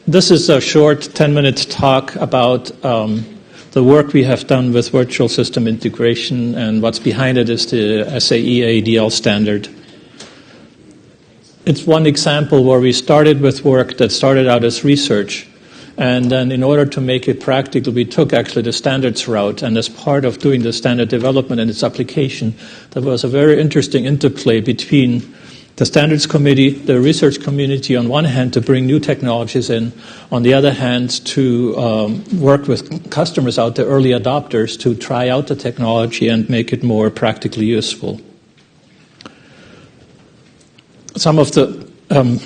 This is a short 10-minute talk about the work we have done with virtual system integration, and what's behind it is the SAE AADL standard. It's one example where we started with work that started out as research, and then in order to make it practical, we took actually the standards route, and as part of doing the standard development and its application, there was a very interesting interplay between the standards committee, the research community on one hand to bring new technologies in, on the other hand to work with customers out there, early adopters, to try out the technology and make it more practically useful. Some of the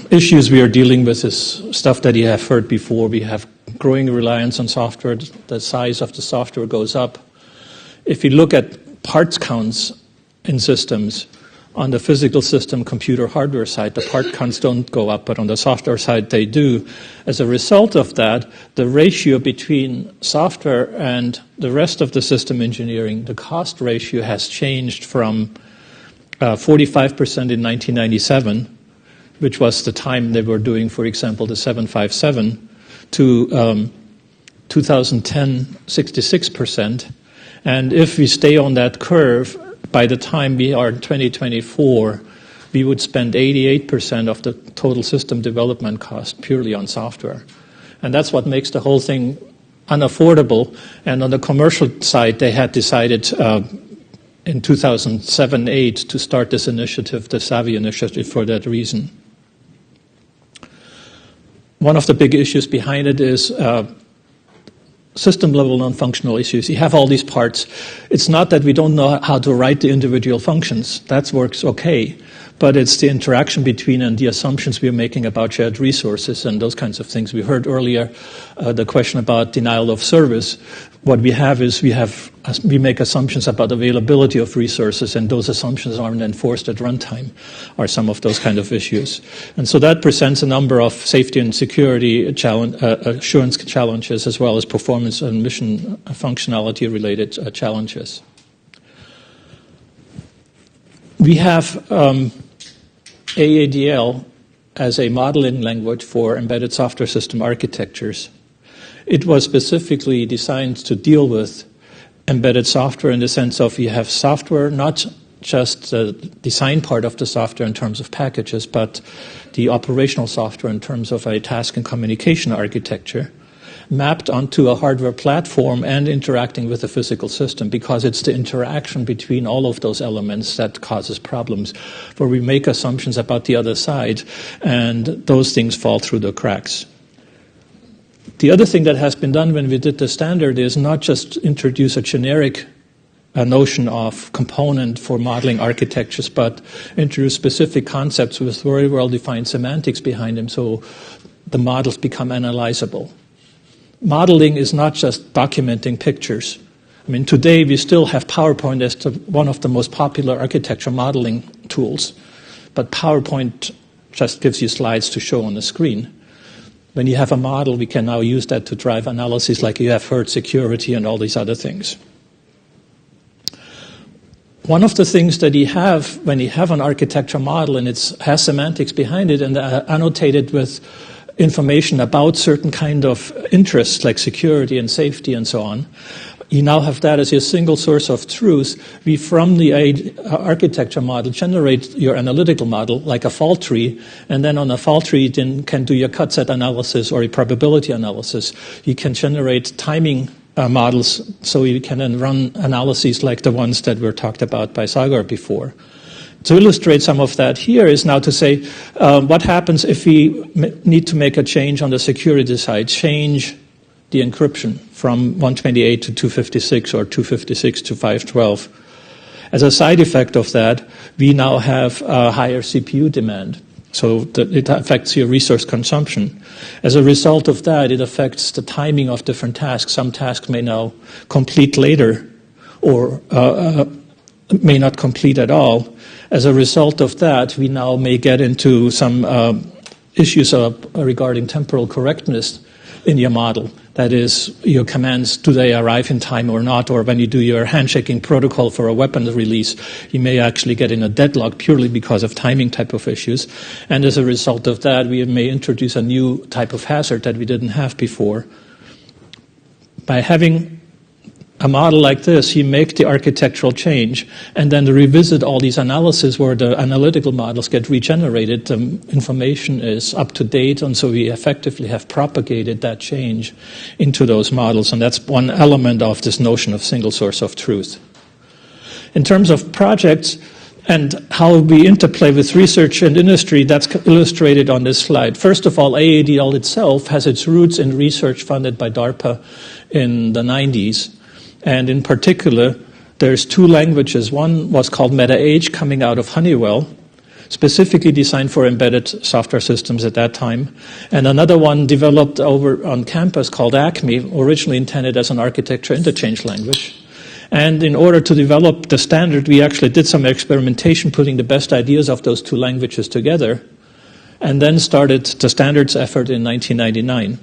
issues we are dealing with is stuff that you have heard before. We have growing reliance on software. The size of the software goes up. If you look at parts counts in systems, on the physical system, computer, hardware side, the part counts don't go up, but on the software side, they do. As a result of that, the ratio between software and the rest of the system engineering, the cost ratio has changed from 45% in 1997, which was the time they were doing, for example, the 757, to 2010, 66%. And if we stay on that curve, by the time we are in 2024, we would spend 88% of the total system development cost purely on software. And that's what makes the whole thing unaffordable. And on the commercial side, they had decided in 2007-8 to start this initiative, the SAVI initiative, for that reason. One of the big issues behind it is system-level non-functional issues. You have all these parts. It's not that we don't know how to write the individual functions. That works okay. But it's the interaction between and the assumptions we're making about shared resources and those kinds of things. We heard earlier the question about denial of service. What we have is we make assumptions about availability of resources, and those assumptions aren't enforced at runtime, are some of those kind of issues. And so that presents a number of safety and security assurance challenges, as well as performance and mission functionality-related challenges. We have AADL as a modeling language for embedded software system architectures. It was specifically designed to deal with embedded software in the sense of you have software, not just the design part of the software in terms of packages, but the operational software in terms of a task and communication architecture, mapped onto a hardware platform and interacting with the physical system, because it's the interaction between all of those elements that causes problems, where we make assumptions about the other side, and those things fall through the cracks. The other thing that has been done when we did the standard is not just introduce a generic notion of component for modeling architectures, but introduce specific concepts with very well-defined semantics behind them, so the models become analyzable. Modeling is not just documenting pictures. I mean, today we still have PowerPoint as one of the most popular architecture modeling tools, but PowerPoint just gives you slides to show on the screen. When you have a model, we can now use that to drive analysis, like you have heard, security and all these other things. One of the things that you have when you have an architecture model and it has semantics behind it and annotated with information about certain kind of interests like security and safety and so on, you now have that as your single source of truth. We, from the architecture model, generate your analytical model like a fault tree, and then on a fault tree you then can do your cut set analysis or a probability analysis. You can generate timing models, so you can then run analyses like the ones that were talked about by Sagar before. To illustrate some of that here is now to say, what happens if we need to make a change on the security side, change the encryption from 128 to 256 or 256 to 512. As a side effect of that, we now have a higher CPU demand, so that it affects your resource consumption. As a result of that, it affects the timing of different tasks. Some tasks may now complete later or may not complete at all. As a result of that, we now may get into some issues regarding temporal correctness in your model. That is, your commands, do they arrive in time or not? Or when you do your handshaking protocol for a weapons release, you may actually get in a deadlock purely because of timing type of issues. And as a result of that, we may introduce a new type of hazard that we didn't have before. By having a model like this, you make the architectural change and then revisit all these analyses where the analytical models get regenerated. The information is up to date, and so we effectively have propagated that change into those models, and that's one element of this notion of single source of truth. In terms of projects and how we interplay with research and industry, that's illustrated on this slide. First of all, AADL itself has its roots in research funded by DARPA in the 90s. And in particular, there's two languages. One was called MetaH, coming out of Honeywell, specifically designed for embedded software systems at that time. And another one developed over on campus called Acme, originally intended as an architecture interchange language. And in order to develop the standard, we actually did some experimentation, putting the best ideas of those two languages together, and then started the standards effort in 1999.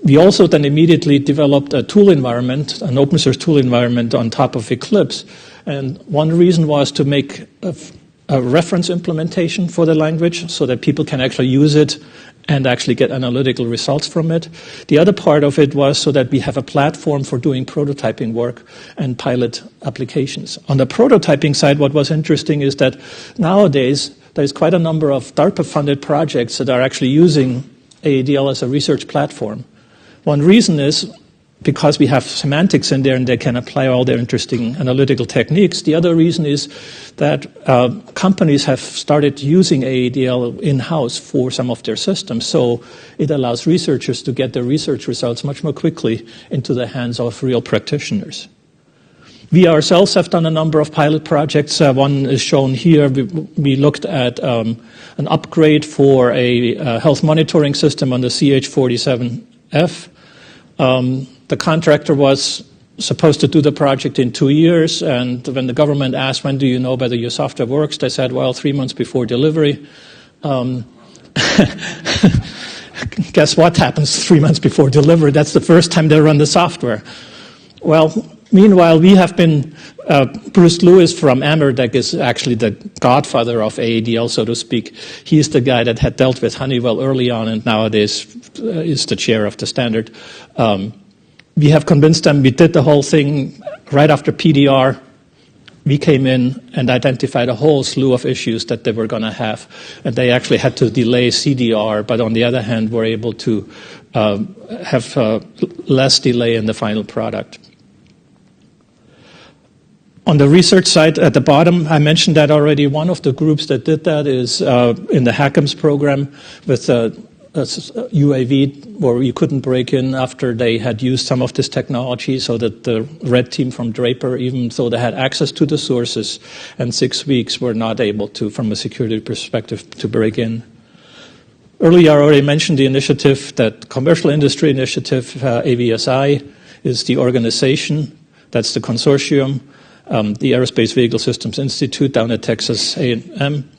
We also then immediately developed a tool environment, an open source tool environment on top of Eclipse. And one reason was to make a reference implementation for the language so that people can actually use it and actually get analytical results from it. The other part of it was so that we have a platform for doing prototyping work and pilot applications. On the prototyping side, what was interesting is that nowadays there's quite a number of DARPA-funded projects that are actually using AADL as a research platform. One reason is because we have semantics in there and they can apply all their interesting analytical techniques. The other reason is that companies have started using AADL in-house for some of their systems, so it allows researchers to get their research results much more quickly into the hands of real practitioners. We ourselves have done a number of pilot projects. One is shown here. We looked at an upgrade for a health monitoring system on the CH-47F. The contractor was supposed to do the project in 2 years, and when the government asked, when do you know whether your software works, they said, well, 3 months before delivery. Guess what happens 3 months before delivery? That's the first time they run the software. Well, meanwhile, we have been, Bruce Lewis from Amerdek is actually the godfather of AADL, so to speak. He's the guy that had dealt with Honeywell early on and nowadays is the chair of the standard. We have convinced them. We did the whole thing right after PDR. We came in and identified a whole slew of issues that they were going to have, and they actually had to delay CDR, but on the other hand, were able to have less delay in the final product. On the research side at the bottom, I mentioned that already. One of the groups that did that is in the HACMS program with UAV, where you couldn't break in after they had used some of this technology, so that the red team from Draper, even though they had access to the sources and 6 weeks, were not able to, from a security perspective, to break in. Earlier, I already mentioned the initiative, that commercial industry initiative, AVSI, is the organization. That's the consortium. The Aerospace Vehicle Systems Institute down at Texas A&M.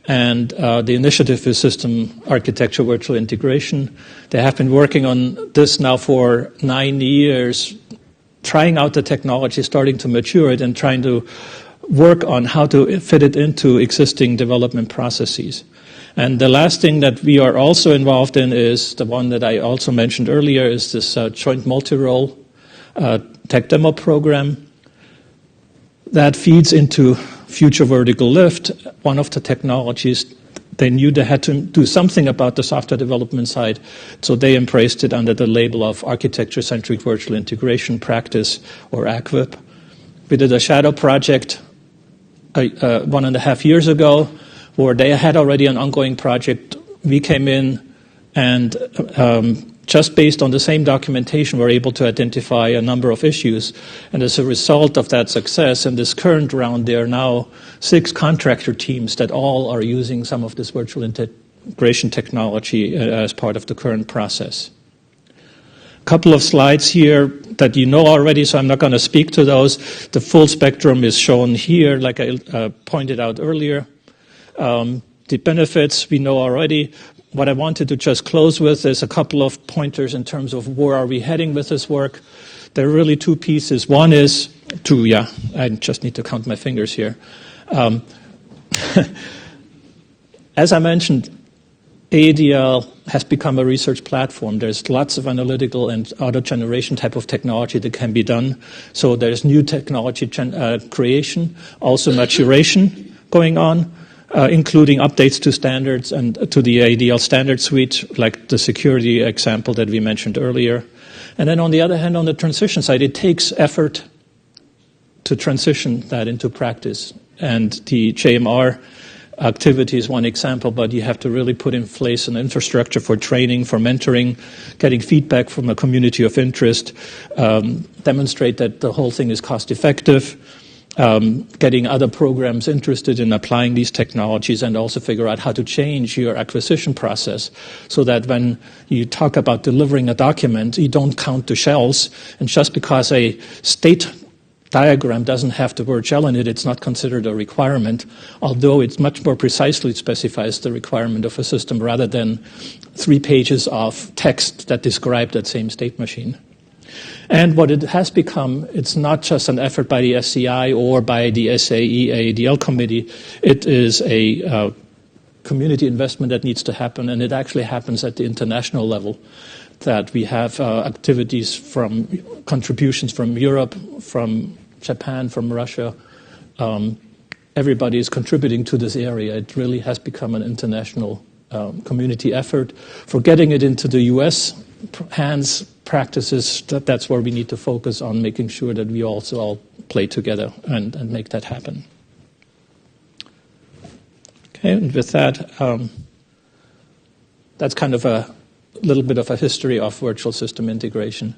And the initiative is System Architecture Virtual Integration. They have been working on this now for 9 years, trying out the technology, starting to mature it, and trying to work on how to fit it into existing development processes. And the last thing that we are also involved in is the one that I also mentioned earlier, is this joint multi-role tech demo program that feeds into Future Vertical Lift. One of the technologies, they knew they had to do something about the software development side, so they embraced it under the label of Architecture-Centric Virtual Integration Practice, or ACVIP. We did a shadow project 1.5 years ago, where they had already an ongoing project. We came in and just based on the same documentation, we're able to identify a number of issues. And as a result of that success, in this current round, there are now 6 contractor teams that all are using some of this virtual integration technology as part of the current process. A couple of slides here that you know already, so I'm not going to speak to those. The full spectrum is shown here, like I pointed out earlier. The benefits we know already. what I wanted to just close with is a couple of pointers in terms of where are we heading with this work. There are really two pieces. One is I just need to count my fingers here. As I mentioned, AADL has become a research platform. There's lots of analytical and auto-generation type of technology that can be done. So there's new technology creation, also maturation going on, including updates to standards and to the AADL standard suite, like the security example that we mentioned earlier. And then on the other hand, on the transition side, it takes effort to transition that into practice. And the JMR activity is one example, but you have to really put in place an infrastructure for training, for mentoring, getting feedback from a community of interest, demonstrate that the whole thing is cost effective, getting other programs interested in applying these technologies, and also figure out how to change your acquisition process so that when you talk about delivering a document, you don't count the shells, and just because a state diagram doesn't have the word shell in it, it's not considered a requirement, although it much more precisely specifies the requirement of a system rather than 3 pages of text that describe that same state machine. And what it has become, it's not just an effort by the SCI or by the SAE AADL committee, it is a community investment that needs to happen, and it actually happens at the international level. That we have activities from contributions from Europe, from Japan, from Russia. Everybody is contributing to this area. It really has become an international community effort. For getting it into the U.S. hands, practices, that's where we need to focus on making sure that we also all play together and make that happen. Okay, and with that, that's kind of a little bit of a history of virtual system integration.